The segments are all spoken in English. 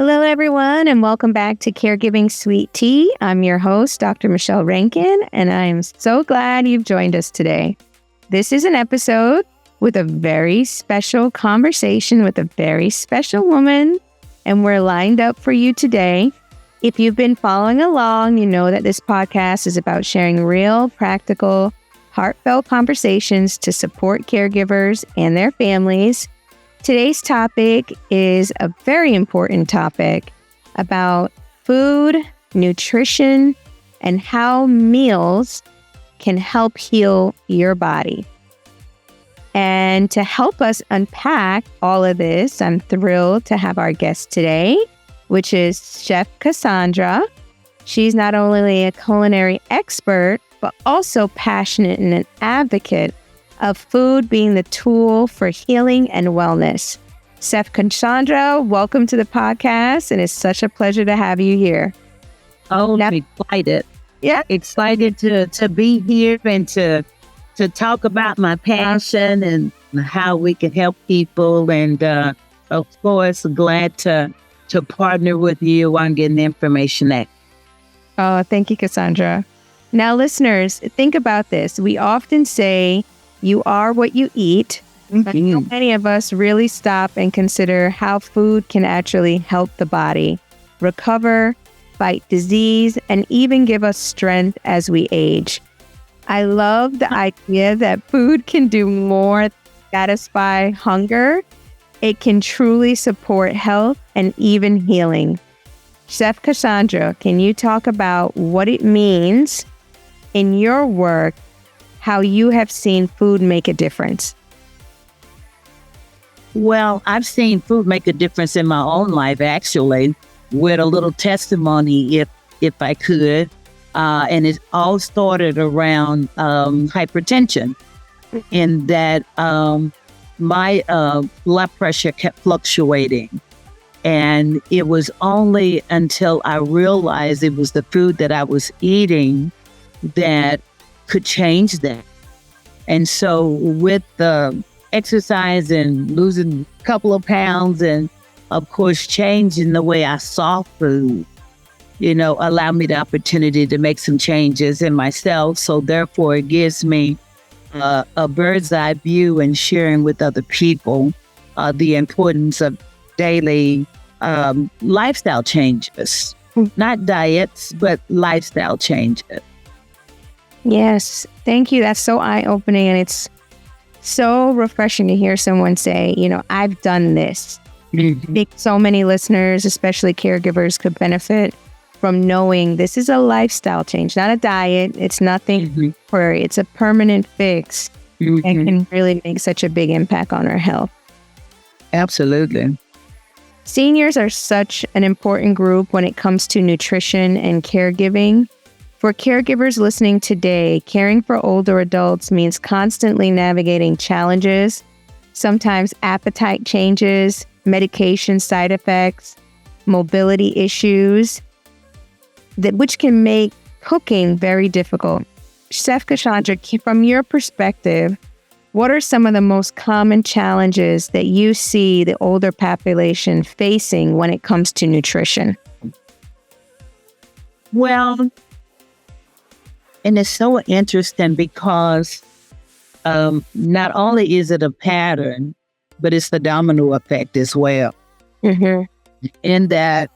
Hello, everyone, and welcome back to Caregiving Sweet Tea. I'm your host, Dr. Michelle Rankine, and I'm so glad you've joined us today. This is an episode with a very special conversation with a very special woman, and we're lined up for you today. If you've been following along, you know that this podcast is about sharing real, practical, heartfelt conversations to support caregivers and their families. Today's topic is a very important topic about food, nutrition, and how meals can help heal your body. And to help us unpack all of this, I'm thrilled to have our guest today, which is Chef Cassandra. She's not only a culinary expert, but also passionate and an advocate of food being the tool for healing and wellness. Chef Cassandra, welcome to the podcast, and it's such a pleasure to have you here. Oh, I'm excited. Yeah. Excited to be here and to talk about my passion and how we can help people. And of course, glad to partner with you on getting the information out. Oh, thank you, Cassandra. Now, listeners, think about this. We often say, you are what you eat. But so many of us really stop and consider how food can actually help the body recover, fight disease, and even give us strength as we age. I love the idea that food can do more than satisfy hunger. It can truly support health and even healing. Chef Cassandra, can you talk about what it means in your work, how you have seen food make a difference? Well, I've seen food make a difference in my own life, actually, with a little testimony, if I could. And it all started around hypertension, in that my blood pressure kept fluctuating. And it was only until I realized it was the food that I was eating that could change that. And so with the exercise and losing a couple of pounds and of course changing the way I saw food, allowed me the opportunity to make some changes in myself. So therefore it gives me a bird's eye view and sharing with other people the importance of daily lifestyle changes, not diets, but lifestyle changes. Yes, thank you. That's so eye-opening, and it's so refreshing to hear someone say, I've done this. I think so many listeners, especially caregivers, could benefit from knowing this is a lifestyle change, not a diet. It's nothing where it's a permanent fix and can really make such a big impact on our health. Absolutely. Seniors are such an important group when it comes to nutrition and caregiving. For caregivers listening today, caring for older adults means constantly navigating challenges, sometimes appetite changes, medication side effects, mobility issues, which can make cooking very difficult. Chef Cassandra, from your perspective, what are some of the most common challenges that you see the older population facing when it comes to nutrition? Well, and it's so interesting because not only is it a pattern, but it's the domino effect as well. In that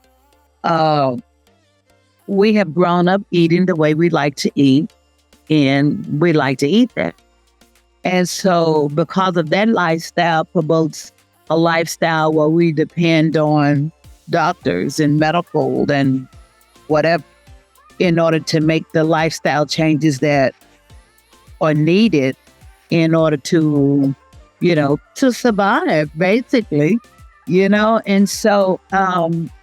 we have grown up eating the way we like to eat, and we like to eat that. And so because of that lifestyle promotes a lifestyle where we depend on doctors and medical and whatever, in order to make the lifestyle changes that are needed in order to, to survive, basically, And so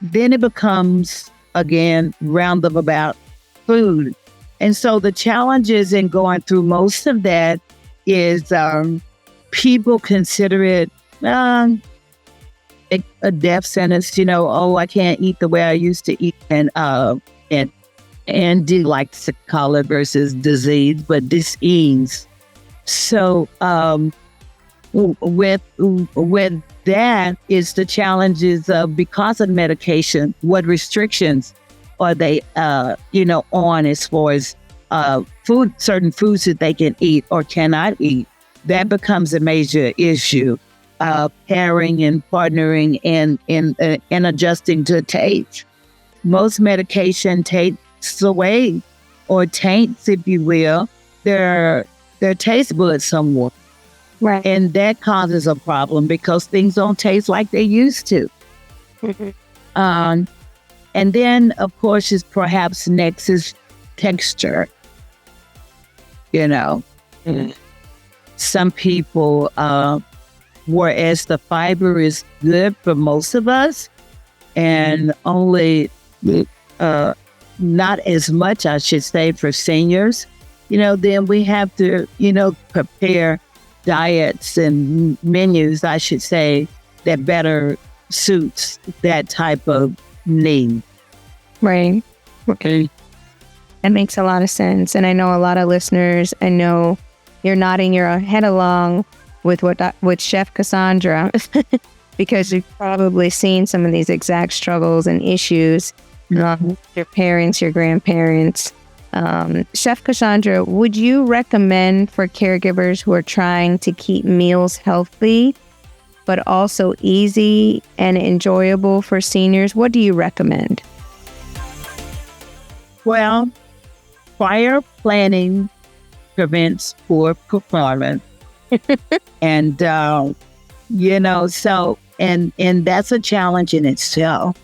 then it becomes, again, roundabout food. And so the challenges in going through most of that is people consider it a death sentence, I can't eat the way I used to eat. And do like to call it versus disease, but dis-ease. So with that is the challenges of, because of medication, what restrictions are they on as far as certain foods that they can eat or cannot eat. That becomes a major issue. Pairing and partnering and adjusting to taste. Most medication takes away or taints, if you will, their taste buds somewhat. Right. And that causes a problem because things don't taste like they used to. And then, of course, is perhaps next is texture. Some people, whereas the fiber is good for most of us, and only not as much, I should say, for seniors, then we have to, prepare diets and menus, I should say, that better suits that type of need. Right. Okay. That makes a lot of sense. And I know a lot of listeners, I know you're nodding your head along with with Chef Cassandra, because you've probably seen some of these exact struggles and issues, your parents, your grandparents. Chef Cassandra, would you recommend for caregivers who are trying to keep meals healthy, but also easy and enjoyable for seniors? What do you recommend? Well, prior planning prevents poor performance. And, and that's a challenge in itself.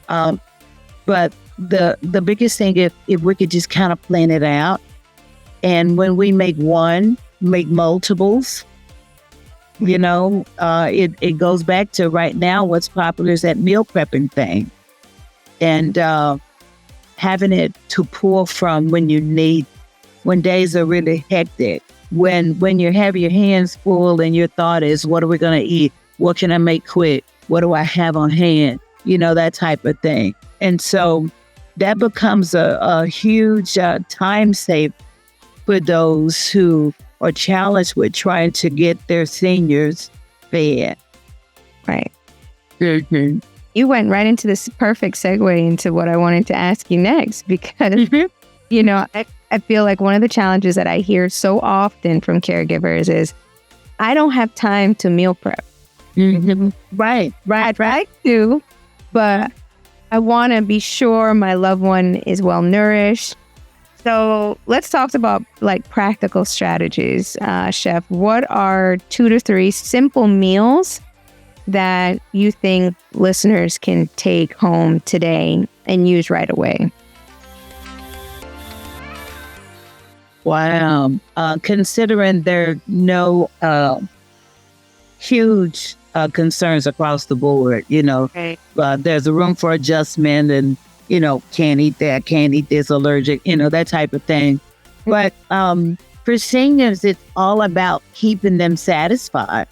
But the biggest thing, if we could just kind of plan it out, and when we make multiples, it goes back to right now, what's popular is that meal prepping thing. And having it to pull from when days are really hectic, when you have your hands full and your thought is, what are we going to eat? What can I make quick? What do I have on hand? That type of thing. And so that becomes a huge time save for those who are challenged with trying to get their seniors fed. Right. Mm-hmm. You went right into this perfect segue into what I wanted to ask you next, because, I feel like one of the challenges that I hear so often from caregivers is, I don't have time to meal prep. Mm-hmm. Right. I'd like to, but I want to be sure my loved one is well nourished. So let's talk about practical strategies. Chef, what are 2 to 3 simple meals that you think listeners can take home today and use right away? Wow. Considering there are no huge concerns across the board, Right. There's a room for adjustment and, can't eat that, can't eat this, allergic, that type of thing. But for seniors, it's all about keeping them satisfied.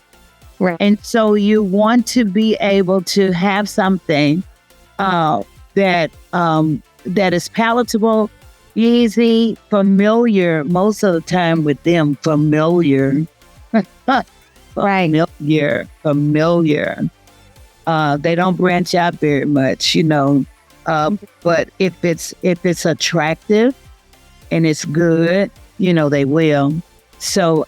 Right. And so you want to be able to have something that is palatable, easy, familiar, most of the time with them, familiar. Right. Familiar. They don't branch out very much, but if it's attractive and it's good, they will. So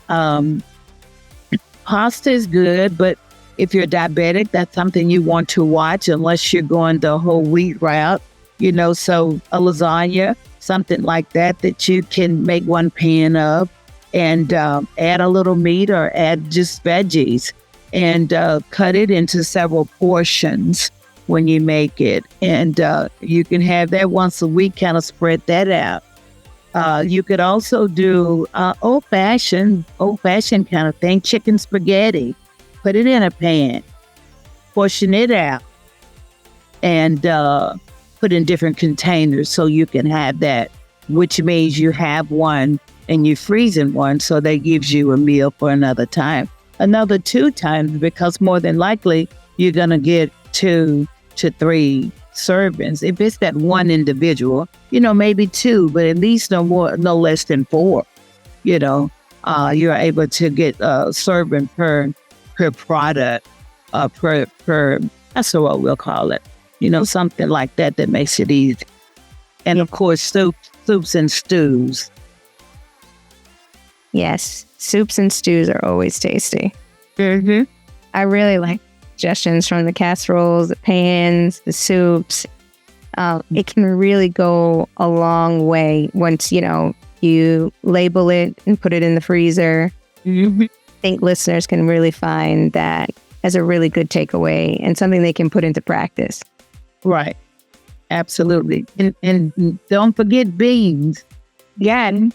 pasta is good, but if you're diabetic, that's something you want to watch unless you're going the whole wheat route, so a lasagna, something like that you can make one pan of and add a little meat or add just veggies and cut it into several portions when you make it. And you can have that once a week, kind of spread that out. You could also do old-fashioned kind of thing, chicken spaghetti. Put it in a pan, portion it out, and put in different containers so you can have that, which means you have one and you freezing one, so that gives you a meal for another 2 times, because more than likely you're going to get 2 to 3 servings. If it's that one individual, maybe 2, but at least no less than 4, you're able to get a serving per product, per that's what we'll call it. Something like that makes it easy. And of course, soups and stews. Yes, soups and stews are always tasty. Mm-hmm. I really like suggestions from the casseroles, the pans, the soups. It can really go a long way once, you label it and put it in the freezer. Mm-hmm. I think listeners can really find that as a really good takeaway and something they can put into practice. Right. Absolutely. And don't forget beans. Yeah.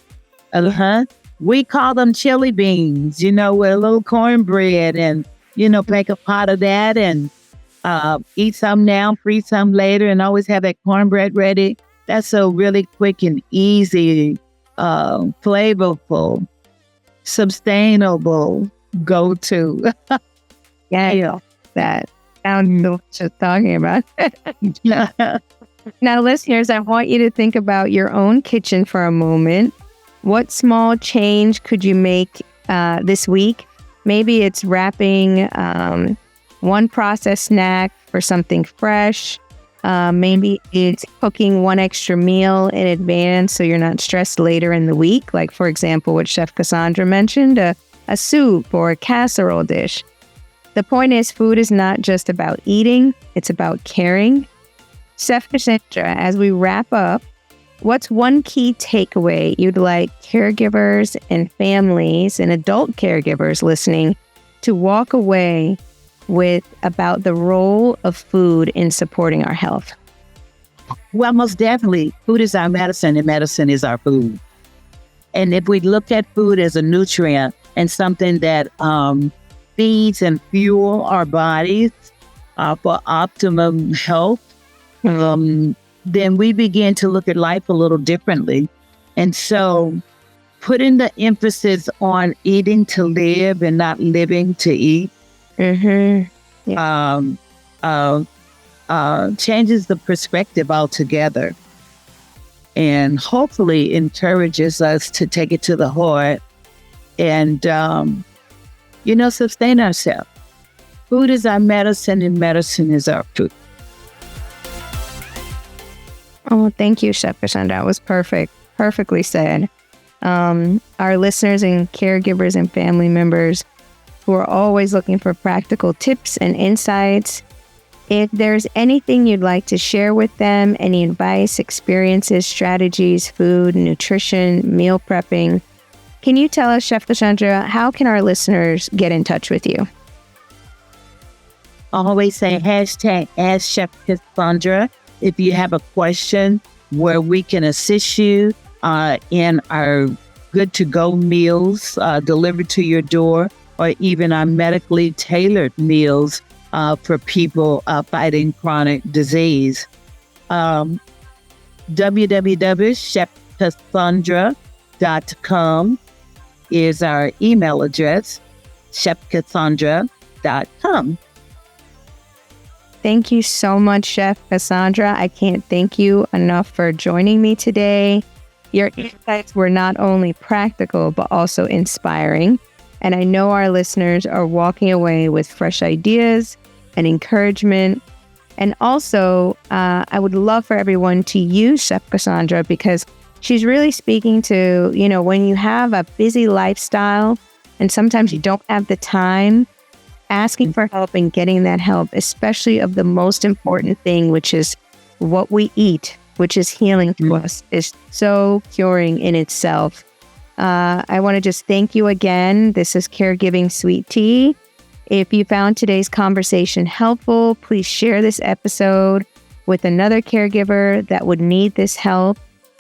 We call them chili beans, with a little cornbread and, make a pot of that and eat some now, freeze some later, and always have that cornbread ready. That's a really quick and easy, flavorful, sustainable go-to. Yeah. That sounds delicious talking about it. Now, listeners, I want you to think about your own kitchen for a moment. What small change could you make this week? Maybe it's wrapping one processed snack for something fresh. Maybe it's cooking one extra meal in advance so you're not stressed later in the week. Like, for example, what Chef Cassandra mentioned, a soup or a casserole dish. The point is, food is not just about eating, it's about caring. Chef Cassandra, as we wrap up, what's one key takeaway you'd like caregivers and families and adult caregivers listening to walk away with about the role of food in supporting our health? Well, most definitely, food is our medicine and medicine is our food. And if we look at food as a nutrient and something that feeds and fuel our bodies for optimum health, then we begin to look at life a little differently. And so putting the emphasis on eating to live and not living to eat changes the perspective altogether and hopefully encourages us to take it to the heart and, sustain ourselves. Food is our medicine and medicine is our food. Oh, thank you, Chef Cassandra. That was perfect. Perfectly said. Our listeners and caregivers and family members who are always looking for practical tips and insights, if there's anything you'd like to share with them, any advice, experiences, strategies, food, nutrition, meal prepping, can you tell us, Chef Cassandra, how can our listeners get in touch with you? Always say hashtag Ask Chef Cassandra if you have a question where we can assist you in our good-to-go meals delivered to your door, or even our medically tailored meals for people fighting chronic disease. www.chefcassandra.com is our email address, chefcassandra.com. Thank you so much, Chef Cassandra. I can't thank you enough for joining me today. Your insights were not only practical, but also inspiring. And I know our listeners are walking away with fresh ideas and encouragement. And also, I would love for everyone to use Chef Cassandra because she's really speaking to, when you have a busy lifestyle and sometimes you don't have the time, asking for help and getting that help, especially of the most important thing, which is what we eat, which is healing to us, is so curing in itself. I want to just thank you again. This is Caregiving Sweet Tea. If you found today's conversation helpful, please share this episode with another caregiver that would need this help.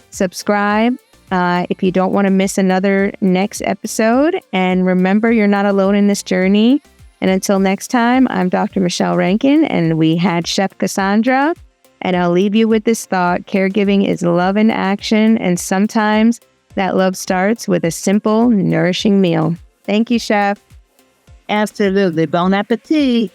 Subscribe if you don't want to miss another next episode. And remember, you're not alone in this journey. And until next time, I'm Dr. Michelle Rankine, and we had Chef Cassandra. And I'll leave you with this thought: caregiving is love in action, and sometimes that love starts with a simple, nourishing meal. Thank you, Chef. Absolutely. Bon appetit.